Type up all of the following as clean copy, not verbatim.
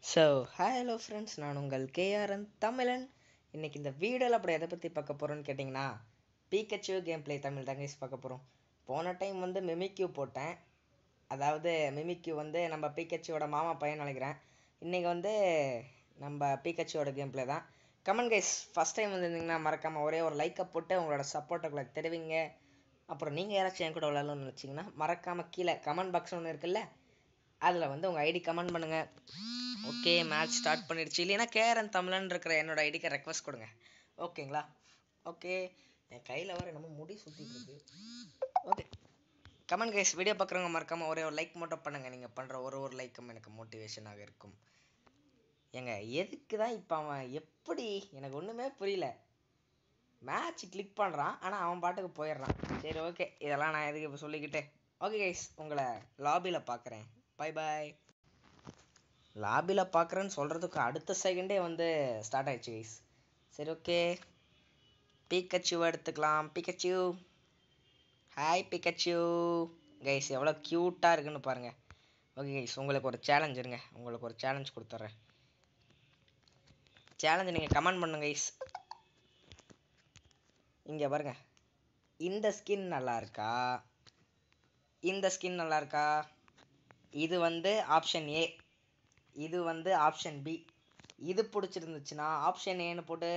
So hello friends, நான் உங்கள் KRN தமிழன். இன்றைக்கி இந்த வீடியோவில் அப்படி எதை பற்றி பார்க்க போகிறோன்னு கேட்டிங்கன்னா, பீக்கச்சு கேம் பிளே தமிழ் தாங்க பார்க்க போகிறோம். போன டைம் வந்து மிமிக்யூ போட்டேன். அதாவது மிமிக்யூ வந்து நம்ம பீக்கச்சியோட மாமா பையன் நினைக்கிறேன். இன்றைக்கி வந்து நம்ம பீக்கச்சியோட கேம் பிளே தான். கமெண்ட் கைஸ், ஃபஸ்ட் டைம் வந்துருந்தீங்கன்னா மறக்காமல் ஒரே ஒரு லைக்கை போட்டு உங்களோட சப்போர்ட்டை தெரிவிங்க. அப்புறம் நீங்கள் யாராச்சும் என் கூட விளையாடணும்னு நினச்சிங்கன்னா மறக்காமல் கீழே கமெண்ட் பாக்ஸ் ஒன்று இருக்குல்ல, அதில் வந்து உங்கள் ஐடி கமெண்ட் பண்ணுங்கள். ஓகே, மேட்ச் ஸ்டார்ட் பண்ணிடுச்சு. இல்லைன்னா கேஆர்என் தமிழன் இருக்கிற என்னோட ஐடிக்கு ரெக்வஸ்ட் கொடுங்க, ஓகேங்களா? ஓகே, என் கையில் வர நம்ம முடி சுற்றிட்டு இருக்கு. ஓகே, கமெண்ட் கைஸ், வீடியோ பார்க்குறவங்க மறக்காமல் ஒரே ஒரு லைக் மட்டும் பண்ணுங்கள். நீங்கள் பண்ணுற ஒரு லைக்கும் எனக்கு மோட்டிவேஷனாக இருக்கும். ஏங்க, எதுக்கு தான் இப்போ அவன் எப்படி எனக்கு ஒன்றுமே புரியல. மேட்ச் கிளிக் பண்ணுறான், ஆனால் அவன் பாட்டுக்கு போயிடுறான். சரி, ஓகே, இதெல்லாம் நான் எதுக்கு இப்போ சொல்லிக்கிட்டு. ஓகே கைஸ், உங்களை லாபியில் பார்க்குறேன். Bye bye. லாபியில் பார்க்குறேன்னு சொல்கிறதுக்கு அடுத்த செகண்டே வந்து ஸ்டார்ட் ஆகிடுச்சு கைஸ். சரி, ஓகே, பீக்கச்சு எடுத்துக்கலாம். பீக்கச்சு, ஹாய் பீக்கச்சு. கைஸ் எவ்வளோ க்யூட்டாக இருக்குன்னு பாருங்கள். ஓகே கைஸ், உங்களுக்கு ஒரு சேலஞ்ச் இருங்க, உங்களுக்கு ஒரு சேலஞ்ச் கொடுத்துட்றேன். சேலஞ்சு நீங்கள் கமெண்ட் பண்ணுங்க கைஸ். இங்கே பாருங்க, இந்த ஸ்கின் நல்லா இருக்கா, இந்த ஸ்கின் நல்லா இருக்கா? இது வந்து ஆப்ஷன் ஏ, இது வந்து ஆப்ஷன் பி. இது பிடிச்சிருந்துச்சுன்னா ஆப்ஷன் ஏன்னு போட்டு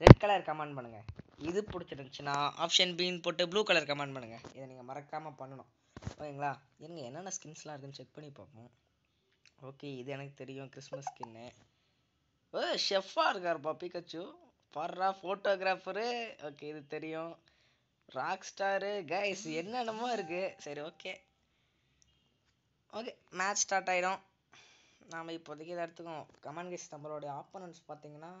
ரெட் கலர் கமெண்ட் பண்ணுங்கள். இது பிடிச்சிருந்துச்சுன்னா ஆப்ஷன் பின்னு போட்டு ப்ளூ கலர் கமெண்ட் பண்ணுங்கள். இதை நீங்கள் மறக்காமல் பண்ணணும், ஓகேங்களா? இருங்க, என்னென்ன ஸ்கின்ஸ்லாம் இருக்குன்னு செக் பண்ணி பார்ப்போம். ஓகே, இது எனக்கு தெரியும், கிறிஸ்மஸ் ஸ்கின்னு. ஓ, ஷெஃபாக இருக்காருப்பா பீக்கச்சு, பாடுறா ஃபோட்டோகிராஃபரு. ஓகே, இது தெரியும். Rock star. கைஸ் என்னென்னமோ இருக்குது. சரி, ஓகே ஓகே, மேட்ச் ஸ்டார்ட் ஆகிடும். நாம் இப்போதைக்கு இதை எடுத்துக்கோம். கமெண்ட் கைஸ், நம்மளுடைய ஆப்போனன்ட்ஸ் பார்த்தீங்கன்னா,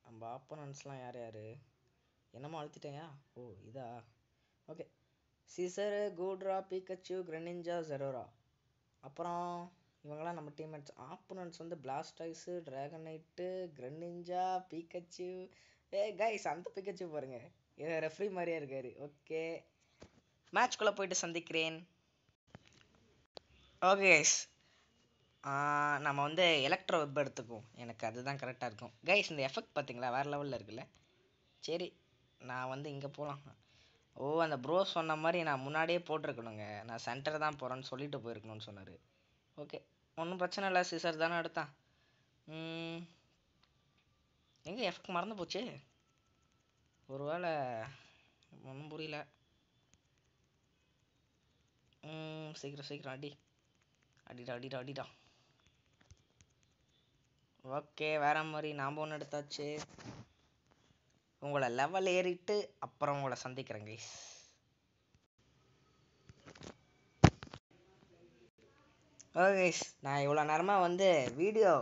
நம்ம ஆப்போனன்ட்ஸ்லாம் யார் யார்? என்னமோ அழுத்திட்டேயா? ஓ, இதா? Okay, Scizor, Goodra, Pikachu, Greninja, Zeraora. அப்புறம் இவங்கெல்லாம் நம்ம டீம்மேட்ஸ். ஆப்போனன்ட்ஸ் வந்து பிளாஸ்டாய்ஸு, ட்ராகனைட்டு, கிரெனிஞ்சா, பீக்கச்சு. கைஸ், அந்த பீக்கச்சு பாருங்க, இது ரெஃப்ரி மாதிரியே இருக்காரு. ஓகே, மேட்ச்குள்ளே போயிட்டு சந்திக்கிறேன். ஓகே கைஸ், நம்ம வந்து எலக்ட்ரோ வெப் எடுத்துக்குவோம். எனக்கு அதுதான் கரெக்டாக இருக்கும். கைஸ், இந்த எஃபெக்ட் பார்த்தீங்களா, வேறு லெவலில் இருக்குல்ல? சரி, நான் வந்து இங்கே போகலாம். ஓ, அந்த ப்ரோ சொன்ன மாதிரி நான் முன்னாடியே போட்டிருக்கணுங்க. நான் சென்டர் தான் போகிறேன்னு சொல்லிட்டு போயிருக்கணும்னு சொன்னார். ஓகே, ஒன்றும் பிரச்சனை இல்லை, சிசர் தானே எடுத்தான். எங்கே எஃபெக்ட் மறந்து போச்சு? ஒரு வேளை ஒன்றும் புரியல. சீக்கிரம் சீக்கிரம் அடி, அடிடா அடிடா அடிடா. ஓகே, வேற மாதிரி நாம் ஒன்று எடுத்தாச்சு. உங்களை லெவல் ஏறிட்டு அப்புறம் உங்களை சந்திக்கிறேன் கைஸ். ஓகே கைஸ், நான் இவ்வளோ நேரமாக வந்து வீடியோ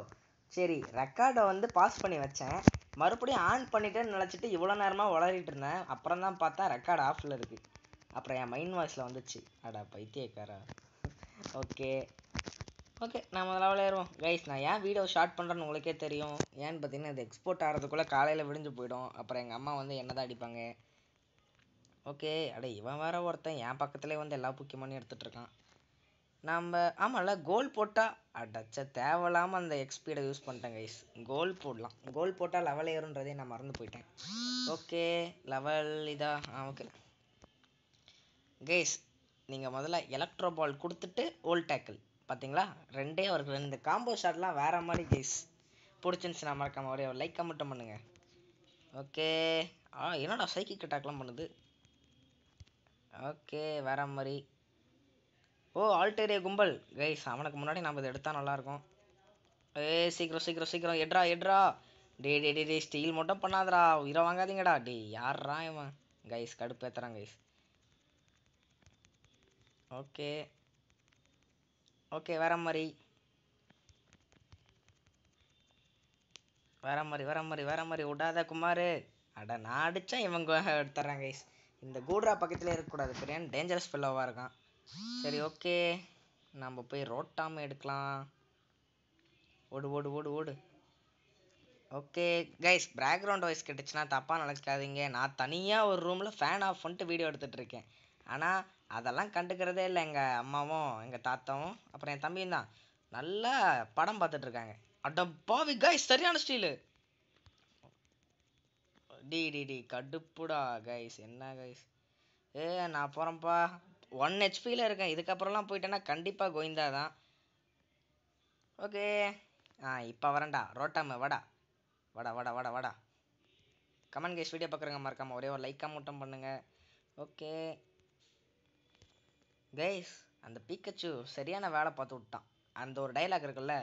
சரி ரெக்கார்டை வந்து பாஸ் பண்ணி வச்சேன். மறுபடியும் ஆன் பண்ணிட்டேன்னு நினச்சிட்டு இவ்வளோ நேரமாக வளரிட்டு இருந்தேன். அப்புறம் தான் பார்த்தா ரெக்கார்டு ஆஃபில் இருக்குது. அப்புறம் என் மைண்ட் வாய்ஸில் வந்துச்சு, அடா பைத்தியக்காரா. ஓகே ஓகே, நம்ம லெவல் ஏறுவோம் கைஸ். நான் ஏன் வீடியோ ஷார்ட் பண்ணுறேன்னு உங்களுக்கே தெரியும். ஏன்னு பார்த்தீங்கன்னா, இது எக்ஸ்போர்ட் ஆகிறதுக்குள்ளே காலையில் விடிஞ்சு போயிடும். அப்புறம் எங்கள் அம்மா வந்து என்ன தான் அடிப்பாங்க. ஓகே, அடே இவன் வேற ஒருத்தன் என் பக்கத்துலேயே வந்து எல்லா புக்கியமானு எடுத்துகிட்ருக்கான். நம்ம ஆமாம்ல, கோல் போட்டால் அடச்ச தேவையில்லாமல் அந்த எக்ஸ்பீடை யூஸ் பண்ணிட்டேன் கைஸ். கோல் போடலாம், கோல் போட்டால் லெவல் ஏறுன்றதே நான் மறந்து போயிட்டேன். ஓகே, லெவல் இதா? ஓகே கைஸ், நீங்கள் முதல்ல எலக்ட்ரோ பால் கொடுத்துட்டு ஓல் டேக்கிள் பார்த்தீங்களா, ரெண்டே ஒரு ரெண்டு காம்போ ஷாட்லாம் வேறு மாதிரி கைஸ். பிடிச்சிருந்துச்சு, நான் மறக்காமல் ஒரே ஒரு லைக் மட்டும் பண்ணுங்கள். ஓகே, என்னடா சைக்கிக் அட்டாக்லாம் பண்ணுது. ஓகே, வேற மாதிரி. ஓ, ஆல்டேரியா கும்பல் கைஸ், அவனுக்கு முன்னாடி நம்ம இதை எடுத்தால் நல்லாயிருக்கும். சீக்கிரம் சீக்கிரம் சீக்கிரம் எட்ரா எட்ரா. டே டே டே டே ஸ்டீல் மட்டும் பண்ணாதடா, உயிரை வாங்காதீங்கடா. டே யாரா இவன்? கைஸ் கடுப்பேற்றுறான் கைஸ். ஓகே ஓகே, வேற மாதிரி வேற மாதிரி வேற மாதிரி வேற மாதிரி விடாத குமார். அட, நான் அடித்தா இவங்க எடுத்துட்றாங்க கைஸ். இந்த கூட்ரா பக்கத்துலேயே இருக்கக்கூடாது, பெரிய டேஞ்சரஸ் ஃபெல்லோவாக இருக்கான். சரி, ஓகே, நம்ம போய் ரோட்டாமல் எடுக்கலாம். ஓடு ஓடு ஓடு ஓடு. ஓகே கைஸ், பேக்ரவுண்ட் வாய்ஸ் கிடச்சுன்னா தப்பாக நினைக்காதீங்க. நான் தனியாக ஒரு ரூமில் ஃபேன் ஆஃப் பண்ணிட்டு வீடியோ எடுத்துகிட்டு ஆனால் அதெல்லாம் கண்டுக்கிறதே இல்லை எங்கள் அம்மாவும் எங்கள் தாத்தாவும் அப்புறம் என் தம்பியும் தான். நல்லா படம் பார்த்துட்டு இருக்காங்க. அட பாவி கைஸ், சரியான ஸ்டீலு. டி டி டி கடுப்புடா கைஸ். என்ன கைஸ்? நான் போகிறேன்ப்பா. 1 ஹெச்பியில் இருக்கேன். இதுக்கப்புறம்லாம் போயிட்டேன்னா கண்டிப்பாக கோவிந்தா தான். ஓகே. இப்போ வரேன்டா ரோட்டாம. வாடா வாடா வாடா வாடா வாடா. கமெண்ட் கைஸ், வீடியோ பார்க்குறங்க மறக்காமல் ஒரே ஒரு லைக்காக மட்டும் பண்ணுங்க. ஓகே கைஸ், அந்த பீக்கச்சு சரியான வேலை பார்த்து விட்டான். அந்த ஒரு டைலாக் இருக்குல்ல,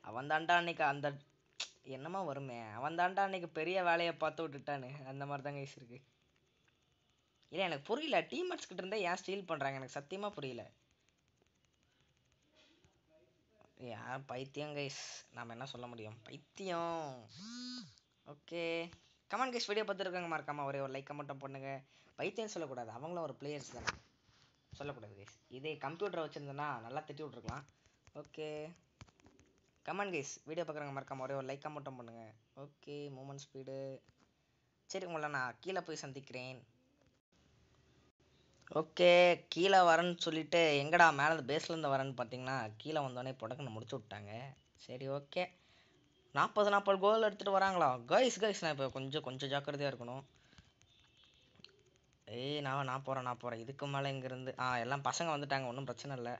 அவன் தாண்டா அன்னைக்கு அந்த என்னமா வருமே, அவன் தாண்டா அன்னைக்கு பெரிய வேலையை பார்த்து விட்டுட்டான்னு, அந்த மாதிரி தான் கைஸ் இருக்கு. இல்லை எனக்கு புரியல, டீம்மேட்ஸ் கிட்ட இருந்தே ஏன் ஸ்டீல் பண்ணுறாங்க, எனக்கு சத்தியமாக புரியல. யார் பைத்தியம் கைஸ், நாம் என்ன சொல்ல முடியும், பைத்தியம். ஓகே கமெண்ட் கைஸ், வீடியோ பார்த்துருக்காங்க மறக்காமல் ஒரே ஒரு லைக்கை மட்டும் பண்ணுங்க. பைத்தியம் சொல்லக்கூடாது, அவங்களும் ஒரு பிளேயர்ஸ் தானே, சொல்லக்கூடாது கைஸ். இதே கம்ப்யூட்டரை வச்சுருந்தேன்னா நல்லா திட்டி விட்ருக்கலாம். ஓகே கமெண்ட் கைஸ், வீடியோ பார்க்குறவங்க மறக்காம ஒரே ஒரு லைக்காக மட்டும் பண்ணுங்க. Okay moment speed. சரி, உங்களை நான் கீழே போய் சந்திக்கிறேன். ஓகே கீழே வரேன்னு சொல்லிட்டு எங்கடா மேலே பேஸ்லேருந்து வரேன்னு பார்த்தீங்கன்னா, கீழே வந்தோடனே புடக்குன்னு முடிச்சு விட்டாங்க. சரி ஓகே, 40 கோல் எடுத்துகிட்டு வராங்களா கைஸ்? நான் இப்போ கொஞ்சம் ஜாக்கிரதையாக இருக்கணும். நான் போகிறேன். இதுக்கு மேலே இங்கேருந்து எல்லாம் பசங்க வந்துட்டாங்க, ஒன்றும் பிரச்சனை இல்லை.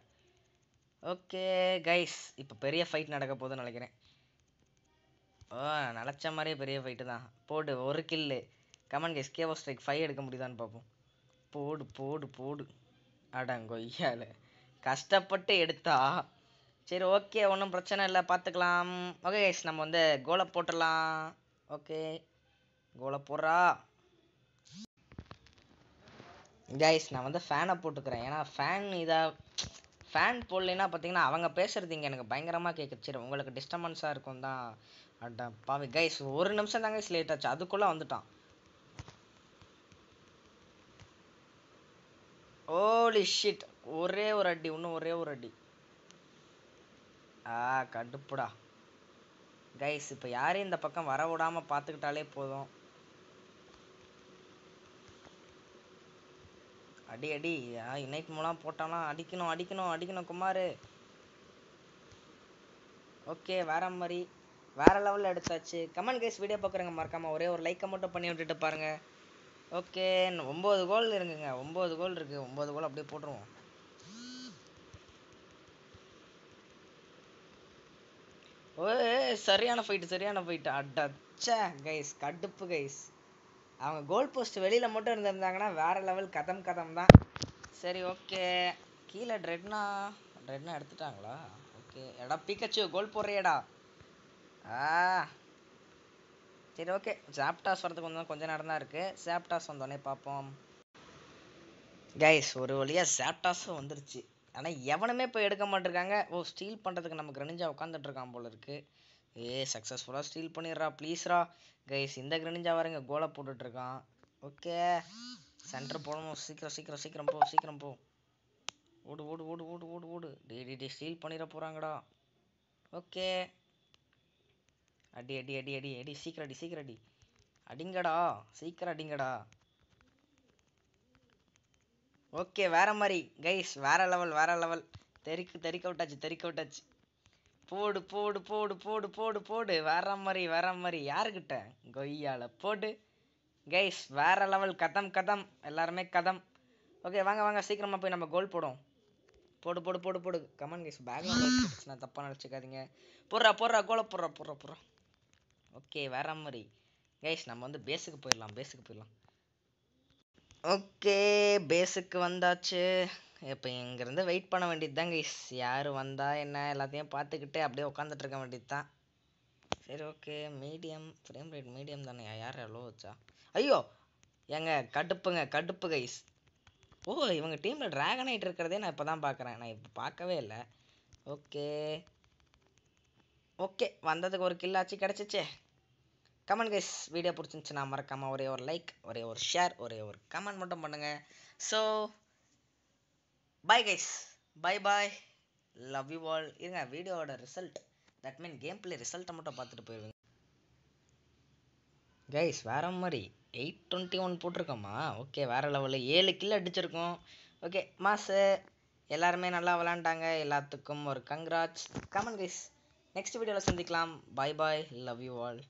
ஓகே கைஸ், இப்போ பெரிய ஃபைட் நடக்க போகுதுன்னு நினைக்கிறேன். நினச்ச மாதிரியே பெரிய ஃபைட்டு தான். போடு ஒரு கில்லு. கமெண்ட் கைஸ், கேவோ ஸ்ட்ரைக் 5 எடுக்க முடியுதான்னு பார்ப்போம். போடு போடு போடு. அடங்கொய்யால கஷ்டப்பட்டு எடுத்தா. சரி ஓகே, ஒன்றும் பிரச்சனை இல்லை, பார்த்துக்கலாம். ஓகே கைஸ், நம்ம வந்து கோலை போட்டுடலாம். ஓகே கோலை போடுறா கைஸ். நான் வந்து ஃபேனை போட்டுக்கிறேன், ஏன்னா ஃபேன் போடலைன்னா பார்த்தீங்கன்னா அவங்க பேசுறது இங்கே எனக்கு பயங்கரமாக கேட்குது. சரி, உங்களுக்கு டிஸ்டர்பன்ஸாக இருக்கும் தான். அட பாவி கைஸ், 1 நிமிஷம் தாங்க லேட் ஆச்சு, அதுக்குள்ளே வந்துட்டான். ஓலி ஷிட், ஒரே ஒரு அடி, இன்னும் ஒரே ஒரு அடி. கடுப்புடா கைஸ். இப்போ யாரையும் இந்த பக்கம் வர விடாமல் பார்த்துக்கிட்டாலே போதும். அடி அடி. யுனைட் மூலம் போட்டானா அடிக்கணும் குமார். ஓகே வேற லெவலில் எடுத்தாச்சு. கமெண்ட் கைஸ், வீடியோ பார்க்குறேங்க மறக்காமல் ஒரே ஒரு லைக்கை மட்டும் பண்ணி விட்டுட்டு பாருங்க. ஓகே 9 கோல் இருக்குங்க, 9 கோல் இருக்குது. 9 கோல் அப்படியே போட்டுருவோம். சரியான ஃபைட்டு. அடச்சே கைஸ், கடுப்பு கைஸ். அவங்க கோல் போஸ்ட் வெளியில் மட்டும் இருந்திருந்தாங்கன்னா வேற லெவல் கதம் தான். சரி ஓகே, கீழே ட்ரெட்னா எடுத்துட்டாங்களா? ஓகே எடா பிக்கச்சு, கோல் போடுறியடா. சரி ஓகே, சாப்டாஸ் வரதுக்கு கொஞ்சம் நேரம் தான் இருக்குது. சாப்டாஸ் வந்தோடனே பார்ப்போம். கைஸ், ஒரு வழியாக சாப்டாஸும் வந்துருச்சு. ஆனால் எவனுமே இப்போ எடுக்க மாட்டிருக்காங்க. ஸ்டீல் பண்ணுறதுக்கு நம்ம கிரனிஞ்சா உட்காந்துட்டு இருக்கான் போல இருக்கு. சக்ஸஸ்ஃபுல்லாக ஸ்டீல் பண்ணிடுறா ப்ளீஸ்ரா. கைஸ், இந்த கிரனிஞ்சா வரங்க கோலை போட்டுட்ருக்கான். ஓகே சென்டர் போகணும். சீக்கிரம் போ. ஓடு. டே ஸ்டீல் பண்ணிட போகிறாங்கடா. ஓகே அடி. சீக்கிரம் அடி. அடிங்கடா, சீக்கிரம் அடிங்கடா. ஓகே வேற மாதிரி கைஸ், வேற லெவல். தெறிக்க விட்டாச்சு. போடு. வேற மாதிரி யாருக்கிட்ட? கொய்யால போடு கைஸ், வேற லெவல். கதம் எல்லாருமே கதம். ஓகே வாங்க சீக்கிரமா போய் நம்ம கோல் போடும். போடு. கமான் கைஸ், பேக்ரவுண்ட் நான் தப்பா நினச்சிக்காதீங்க. போடுறா கோலை போடுறா. ஓகே வேற மாதிரி கைஸ், நம்ம வந்து பேஸுக்கு போயிடலாம். ஓகே பேஸுக்கு வந்தாச்சு. இப்போ இங்கேருந்து வெயிட் பண்ண வேண்டியது தான் கைஸ். யார் வந்தா என்ன, எல்லாத்தையும் பார்த்துக்கிட்டு அப்படியே உட்காந்துட்டு இருக்க வேண்டியது தான். சரி okay, medium frame rate medium தானே, யார் எவ்வளோ வச்சா? ஐயோ ஏங்க கடுப்பு கைஸ். இவங்க டீமில் ட்ராகனைட் இருக்கிறதே நான் இப்போ தான் பார்க்குறேன், நான் இப்போ பார்க்கவே இல்லை. ஓகே வந்ததுக்கு ஒரு கில்லாச்சு கிடச்சிச்சே. கமெண்ட் கைஸ், வீடியோ பிடிச்சிருந்துச்சுன்னா மறக்காமல் ஒரே ஒரு லைக், ஒரே ஒரு ஷேர், ஒரே ஒரு கமெண்ட் மட்டும் பண்ணுங்கள். So bye guys, bye. Love you all. இருங்க, வீடியோவோட result, that mean game play ரிசல்ட்டை மட்டும் பார்த்துட்டு போயிடுவீங்க கைஸ். வேற மாதிரி 821 போட்டிருக்கோமா? ஓகே வேற லெவலில் 7 கில் அடிச்சிருக்கோம். ஓகே மாசு. எல்லாருமே நல்லா விளாண்டாங்க. எல்லாத்துக்கும் ஒரு கங்க்ராட்ஸ். கமெண்ட் கைஸ், நெக்ஸ்ட் வீடியோவில் சந்திக்கலாம். பாய் பாய், லவ் யூ ஆல்.